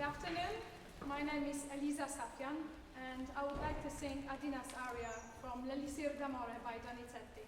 afternoon. My name is Eliza Safjan, and I would like to sing Adina's aria from L'Elisir d'Amore by Donizetti.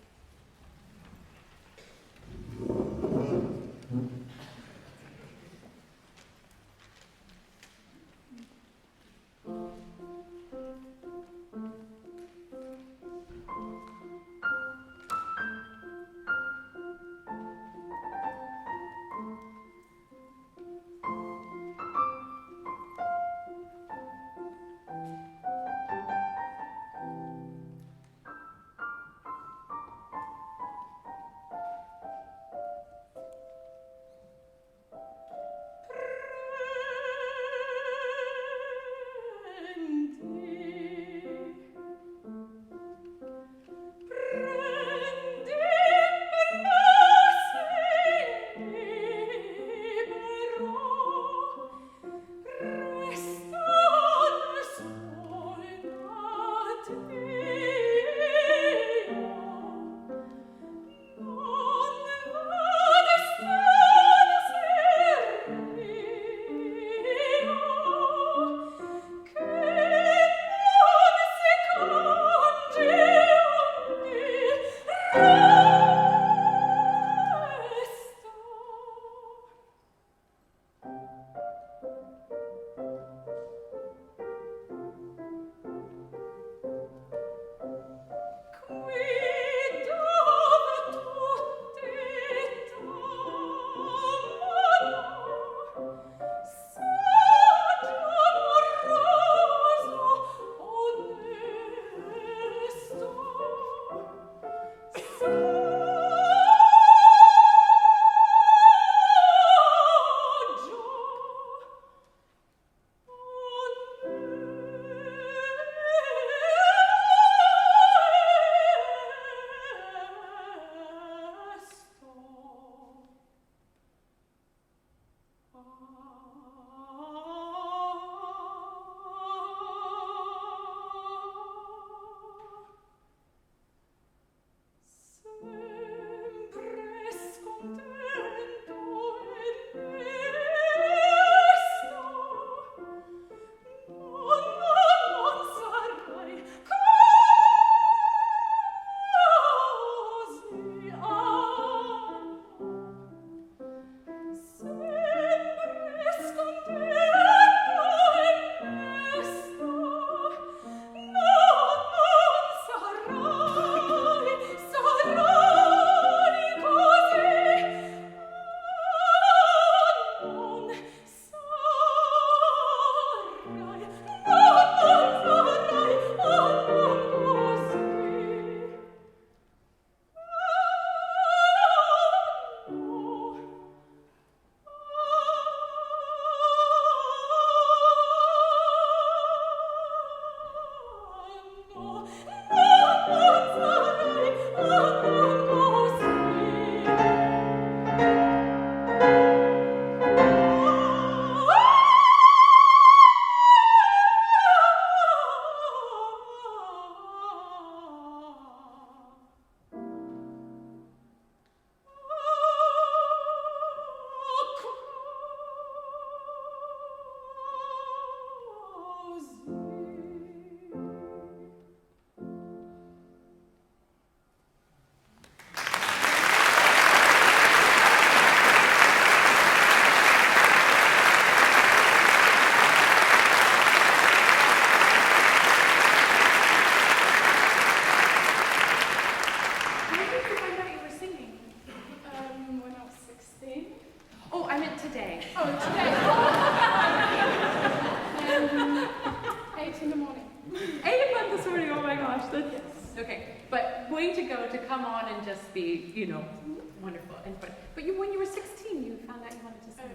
Wonderful. But when you were 16, you found out you wanted to sing.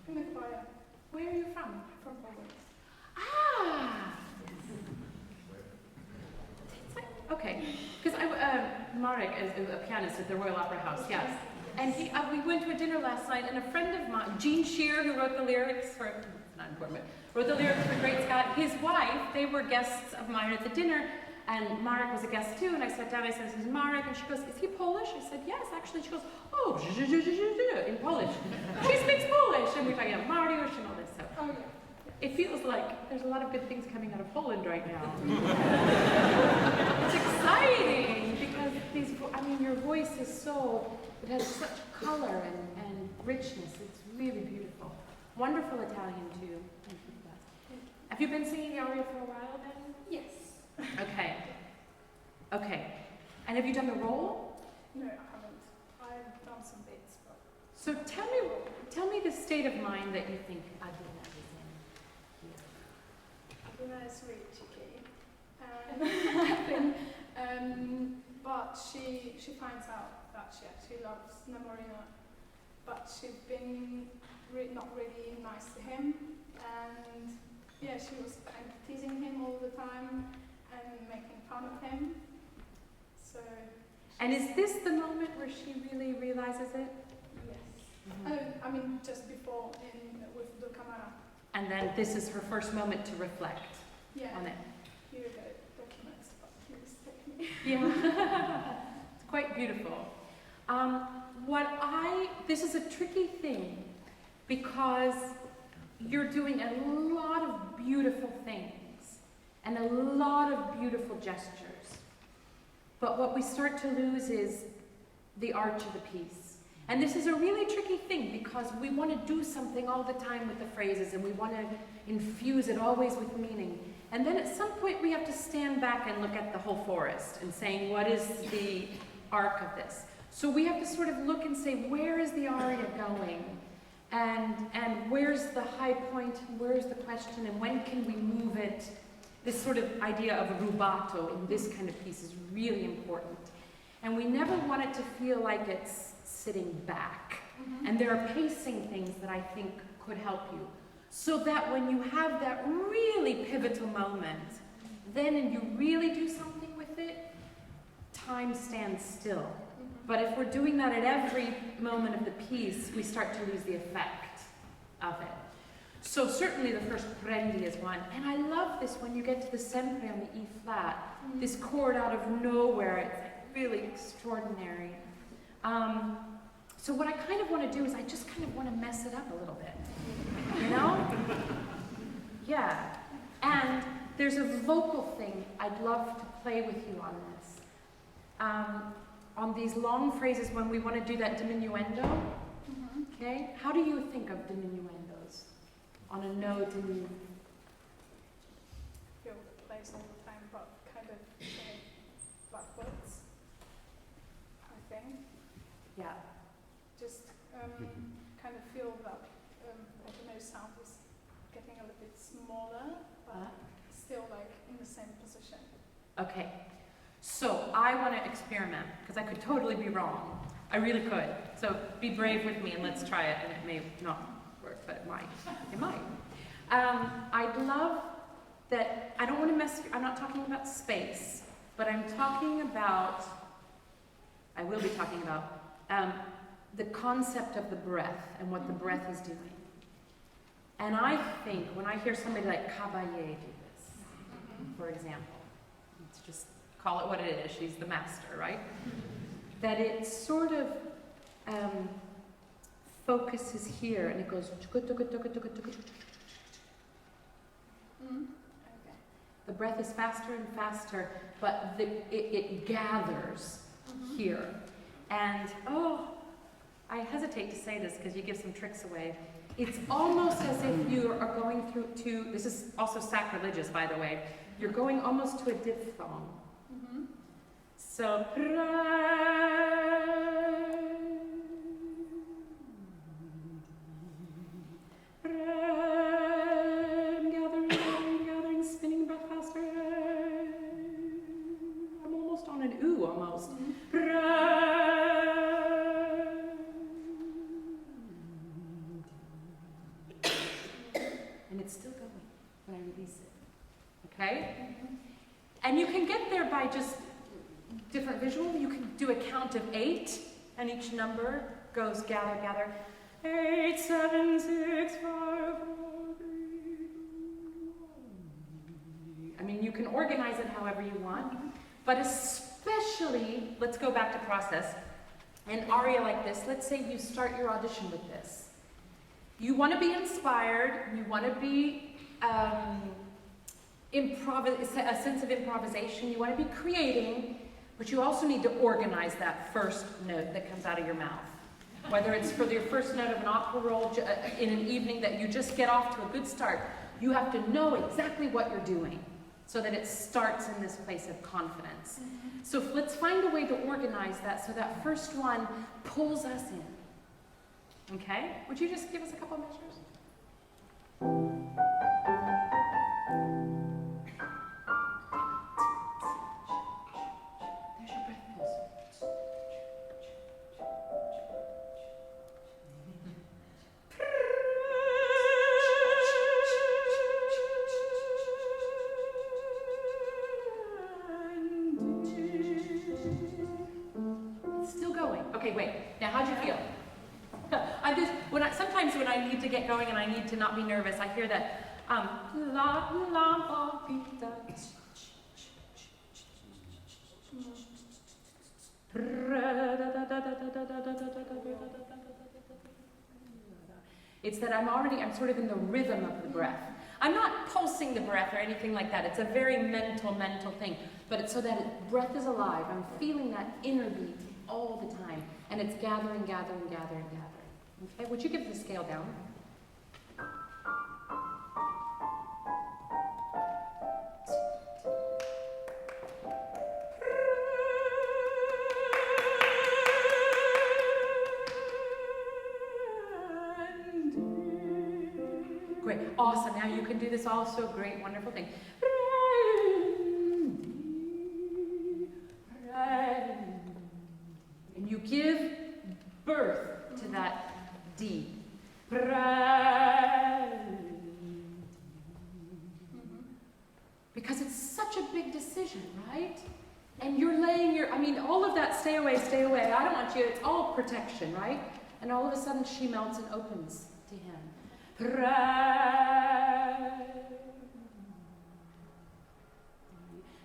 In the choir. Where are you from? From Poland. Ah! Okay. Because Marek is a pianist at the Royal Opera House, yes. And we went to a dinner last night, and a friend of mine, Jean Shear, who wrote the lyrics for, not important, but wrote the lyrics for Great Scott, his wife, they were guests of mine at the dinner, And Marek was a guest too, and I sat down, I said, "This is Marek," and she goes, "Is he Polish?" I said, "Yes, actually." She goes, "Oh, in Polish." She speaks Polish, and we're talking about Mariusz and all this stuff. Oh, yeah. It feels like there's a lot of good things coming out of Poland right now. It's exciting because your voice is it has such color and richness. It's really beautiful. Wonderful Italian too. Thank you for that. Have you been singing the aria for a while then? Yes. Okay. Okay. And have you done the role? No, I haven't. I've done some bits, but... So tell me the state of mind that you think Adina is in here. Adina is really cheeky. I think, but she finds out that she actually loves Namorina, but she's been not really nice to him, and yeah, she was kind of teasing him all the time and making fun of him. So. And is this the moment where she really realizes it? Yes. Just before with the camera. And then this is her first moment to reflect on it. Here are the documents, but please take me. Yeah, it's quite beautiful. This is a tricky thing because you're doing a lot of beautiful things and a lot of beautiful gestures. But what we start to lose is the arch of the piece. And this is a really tricky thing because we want to do something all the time with the phrases and we want to infuse it always with meaning. And then at some point we have to stand back and look at the whole forest and saying, what is the arc of this? So we have to sort of look and say, where is the aria going? And where's the high point, where's the question, and when can we move it? This sort of idea of rubato in this kind of piece is really important. And we never want it to feel like it's sitting back. Mm-hmm. And there are pacing things that I think could help you. So that when you have that really pivotal moment, then and you really do something with it, time stands still. But if we're doing that at every moment of the piece, we start to lose the effect of it. So certainly the first prendi is one. And I love this when you get to the sempre on the E flat, this chord out of nowhere. It's really extraordinary. So what I kind of want to do is I just kind of want to mess it up a little bit. You know? Yeah. And there's a vocal thing I'd love to play with you on this. On these long phrases when we want to do that diminuendo, okay? How do you think of diminuendos? On a note in... Feel the place all the time, but kind of backwards, I think. Yeah. Just kind of feel that, sound is getting a little bit smaller, but still like in the same position. Okay. So I want to experiment, because I could totally be wrong. I really could. So be brave with me and let's try it, and it may not work, but it might. It might. I'd love that, I don't want to mess, I'm not talking about space, but I'm talking about, I will be talking about, the concept of the breath and what the breath is doing. And I think when I hear somebody like Caballé do this, for example, it's just call it what it is, she's the master, right? That it sort of focuses here and it goes. The breath is faster and faster, but it gathers here. And I hesitate to say this because you give some tricks away. It's almost as if you are going through this is also sacrilegious, by the way, you're going almost to a diphthong. So, gathering, spinning breath faster. I'm almost on an ooh, almost. And it's still going when I release it. Okay? And you can get there by just different visual. You can do a count of 8, and each number goes gather, gather. 8, 7, 6, 5, 4, 3, 2, 1. mean, you can organize it however you want, but especially, let's go back to process. An aria like this, let's say you start your audition with this. You want to be inspired, you want to be a sense of improvisation, you want to be creating, but you also need to organize that first note that comes out of your mouth. Whether it's for your first note of an opera roll in an evening that you just get off to a good start, you have to know exactly what you're doing so that it starts in this place of confidence. So let's find a way to organize that so that first one pulls us in. Okay? Would you just give us a couple of measures? There's your breath pulse. Still going. Okay, wait. Now, how'd you feel? Sometimes when I need to get going and I need to not be nervous, I hear that la la la pita. It's that I'm sort of in the rhythm of the breath. I'm not pulsing the breath or anything like that. It's a very mental thing. But it's so that breath is alive. I'm feeling that inner beat all the time. And it's gathering. Okay, would you give the scale down? Great, awesome. Now you can do this also great, wonderful thing. And you give birth to that D. Because it's such a big decision, right? And you're laying all of that stay away, I don't want you, it's all protection, right? And all of a sudden she melts and opens to him.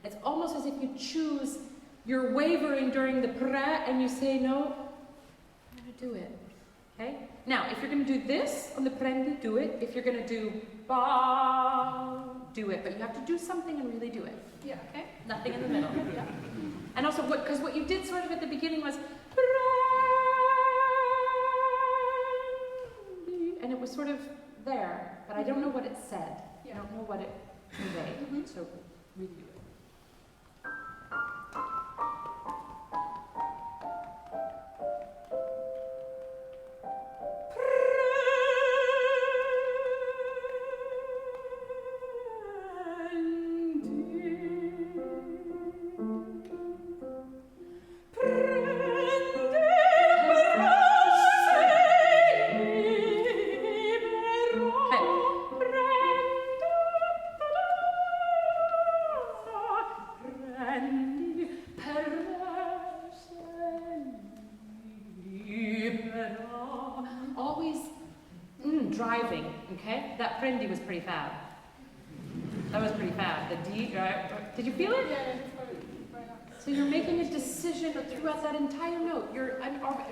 It's almost as if you choose, you're wavering during the and you say, no, I'm going to do it. Okay? Now, if you're going to do this on the prendi, do it. If you're going to do ba, do it. But you have to do something and really do it. Yeah. Okay? Nothing in the middle. Yeah. And also, because what you did sort of at the beginning was, and it was sort of there, but I don't know what it said. Yeah. I don't know what it conveyed. So really do it. Driving, okay? That prendi was pretty fab. That was pretty fab. The D, did you feel it? Yeah. So you're making a decision throughout that entire note.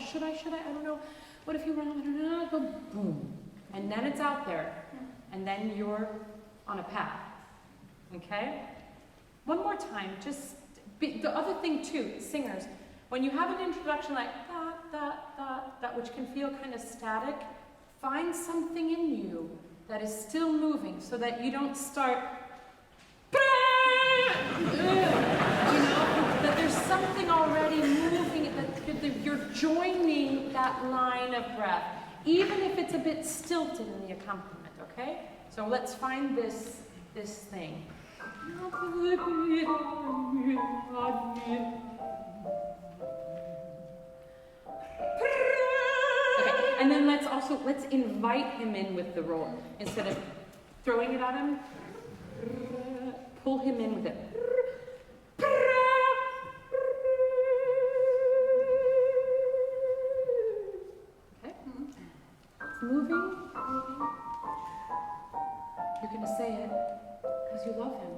Should I, I don't know. What if you run, go boom. And then it's out there. And then you're on a path. Okay? One more time, the other thing too, singers, when you have an introduction like that, which can feel kind of static, find something in you that is still moving so that you don't start, that there's something already moving, that you're joining that line of breath, even if it's a bit stilted in the accompaniment, okay? So let's find this thing. And then let's invite him in with the roll. Instead of throwing it at him, pull him in with it. Okay? It's moving. You're going to say it because you love him.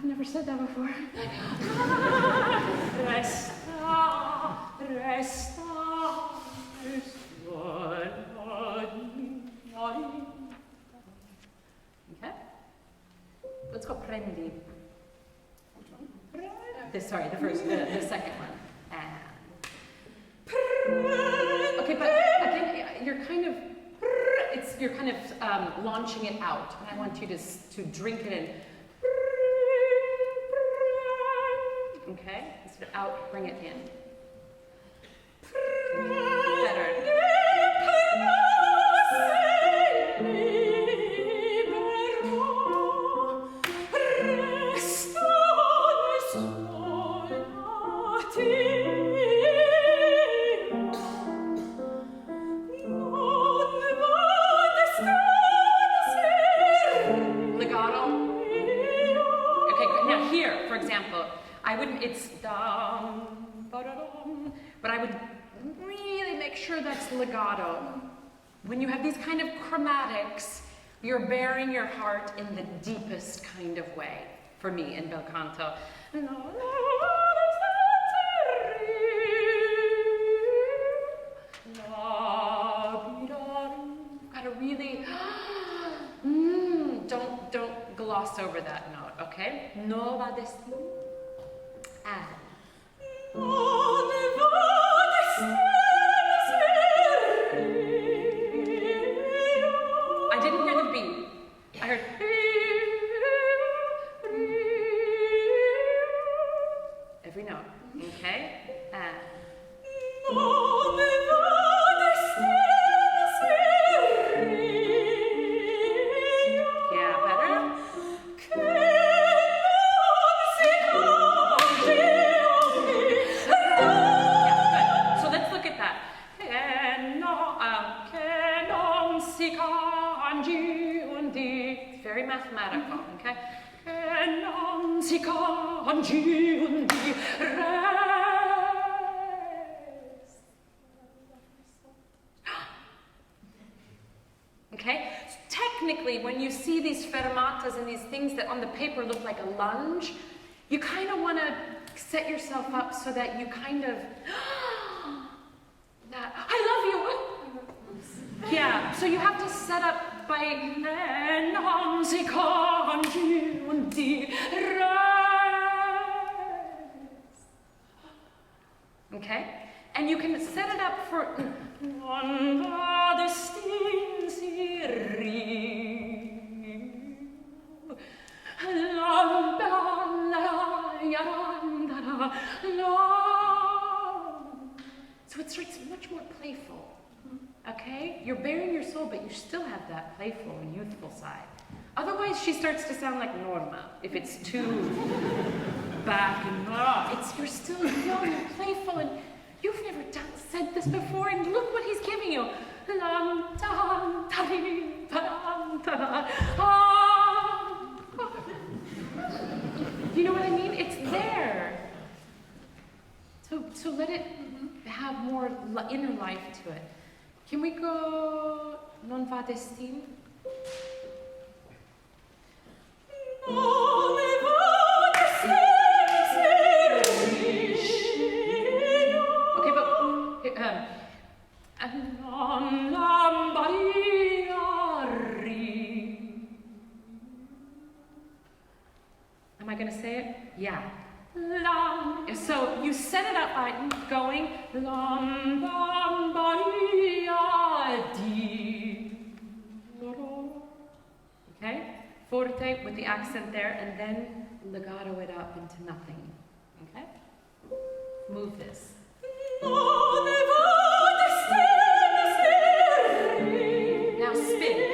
I've never said that before. Resta, resta, okay? Let's go prendi. Sorry, the second one. And okay, but again, you're kind of launching it out, and I want you to drink it in. Okay, instead of out, bring it in. Better. It's dum, ba-da-dum, but I would really make sure that's legato. When you have these kind of chromatics, you're bearing your heart in the deepest kind of way, for me, in bel canto. Gotta really, don't gloss over that note, okay? No va destino. I didn't hear the beat. I heard every note. Okay? Yeah, better? Very mathematical, okay? Okay? So technically, when you see these fermatas and these things that on the paper look like a lunge, you kind of want to set yourself up so that you kind of, that, I love you. Yeah, so you have to set up by okay? And you can set it up for so it starts much more playful. Okay? You're bearing your soul, but you still have that playful, youthful side. Otherwise, she starts to sound like Norma, if it's too back and you're still young and playful, and you've never said this before, and look what he's giving you. You know what I mean? It's there. So let it have more inner life to it. Can we go non va destin? Okay, but am I going to say it? Yeah. So you set it up by going okay, forte with the accent there, and then legato it up into nothing. Okay, move this. Now spin.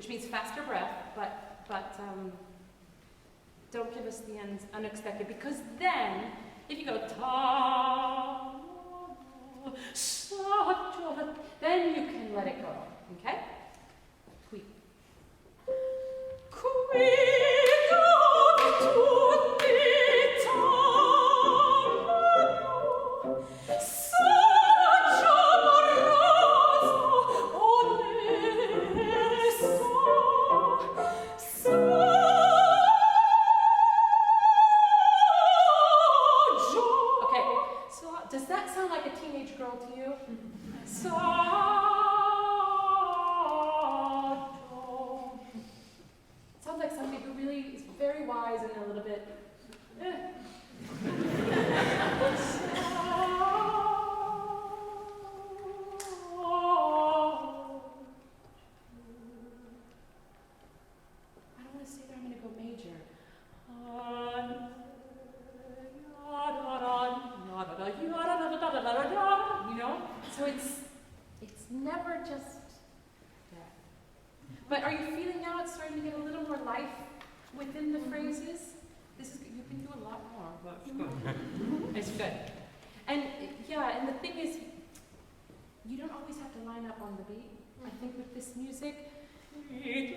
which means faster breath, but don't give us the unexpected, because then, if you go ta, sa, then you can let it go, okay? Qui. Does that sound like a teenage girl to you? Sounds like somebody who really is very wise and a little bit. I don't want to say that, I'm going to go major. You know? So it's never just there. But are you feeling now it's starting to get a little more life within the phrases? This is, you can do a lot more, but it's good. It's good. And yeah, and the thing is, you don't always have to line up on the beat. I think with this music, here,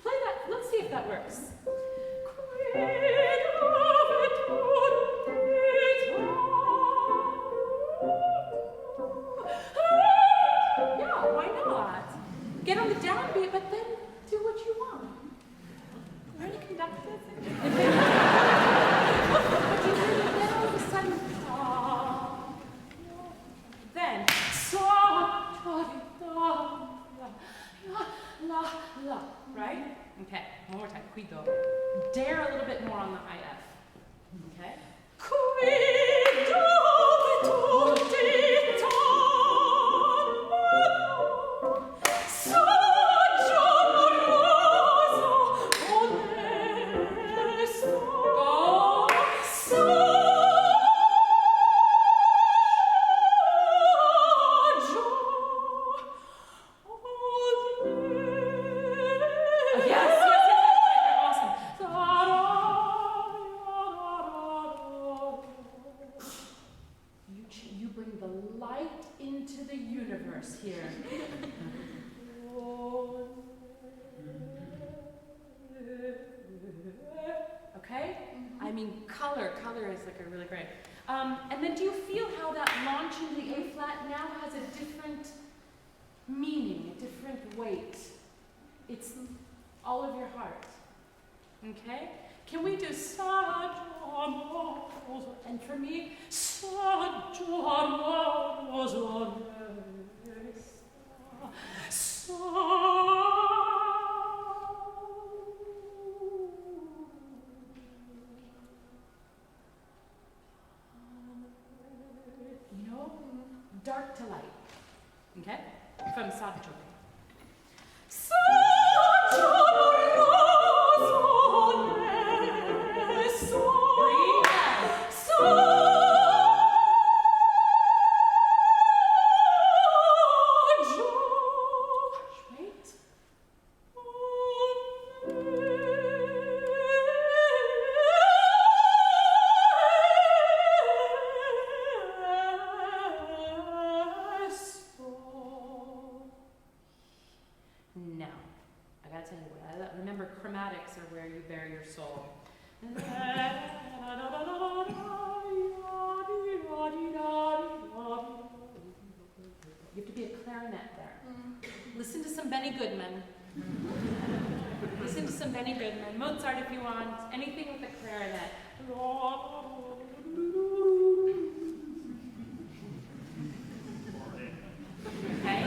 play that, let's see if that works. Yeah, why not? Get on the downbeat, but then do what you want. Are you conducted? But you really then all of a sudden, then, right? Okay, one more time. Cuido. Dare a little bit more on the high F. Okay? Cuido here. Okay? I mean, color is like a really great. And then do you feel how that launch into the A flat now has a different meaning, a different weight? It's all of your heart. Okay? Can we do sa, and for me, sa, you know, dark to light. Okay? From Sajo. Remember, chromatics are where you bear your soul. You have to be a clarinet there. Listen to some Benny Goodman. Listen to some Benny Goodman. Mozart if you want. Anything with a clarinet. Okay?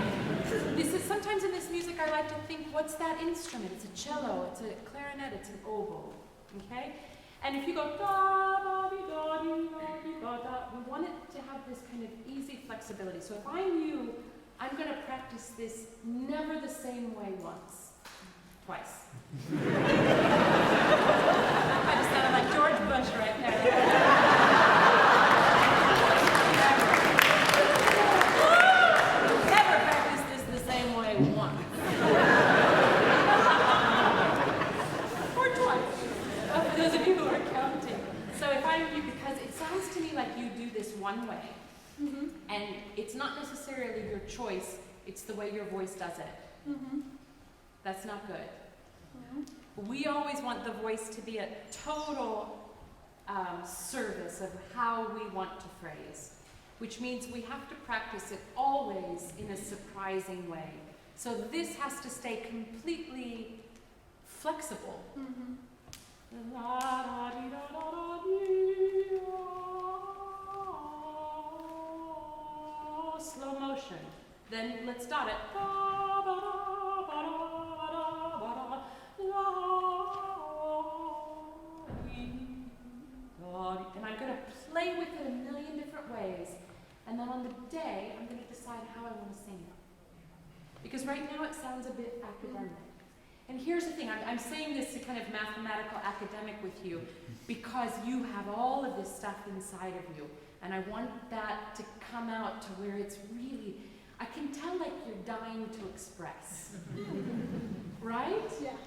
This is sometimes in this music I like to think, what's that instrument? It's a cello, it's a clarinet, it's an oboe. Okay? And if you go da da di da di da da, we want it to have this kind of easy flexibility. So if I'm you, I'm going to practice this never the same way once, twice. I just sounded like George Bush right there. inspire you because it sounds to me like you do this one way. Mm-hmm. And it's not necessarily your choice, it's the way your voice does it. Mm-hmm. That's not good. Mm-hmm. We always want the voice to be a total service of how we want to phrase, which means we have to practice it always in a surprising way. So this has to stay completely flexible. Mm-hmm. Slow motion. Then let's start it. And I'm going to play with it a million different ways. And then on the day, I'm going to decide how I want to sing it. Because right now it sounds a bit academic. And here's the thing, I'm saying this to kind of mathematical academic with you because you have all of this stuff inside of you. And I want that to come out to where it's really, I can tell like you're dying to express. Right? Yeah.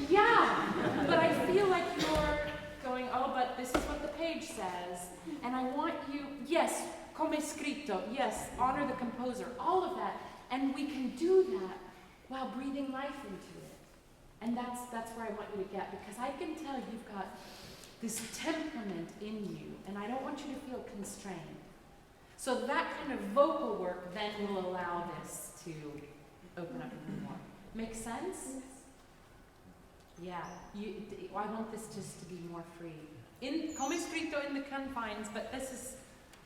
Yeah, but I feel like you're going, oh, but this is what the page says. And I want you, yes, come scritto, yes, honor the composer, all of that. And we can do that while breathing life into it. And that's where I want you to get, because I can tell you've got this temperament in you, and I don't want you to feel constrained. So that kind of vocal work then will allow this to open up even more. Make sense? Yeah. I want this just to be more free. Come scritto in the confines, but this is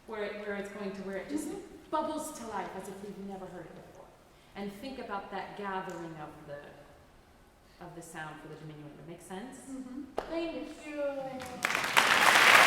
where it's going to, where it just bubbles to life as if we've never heard it before. And think about that gathering of the sound for the diminuendo. Make sense? Mm-hmm. Thank you.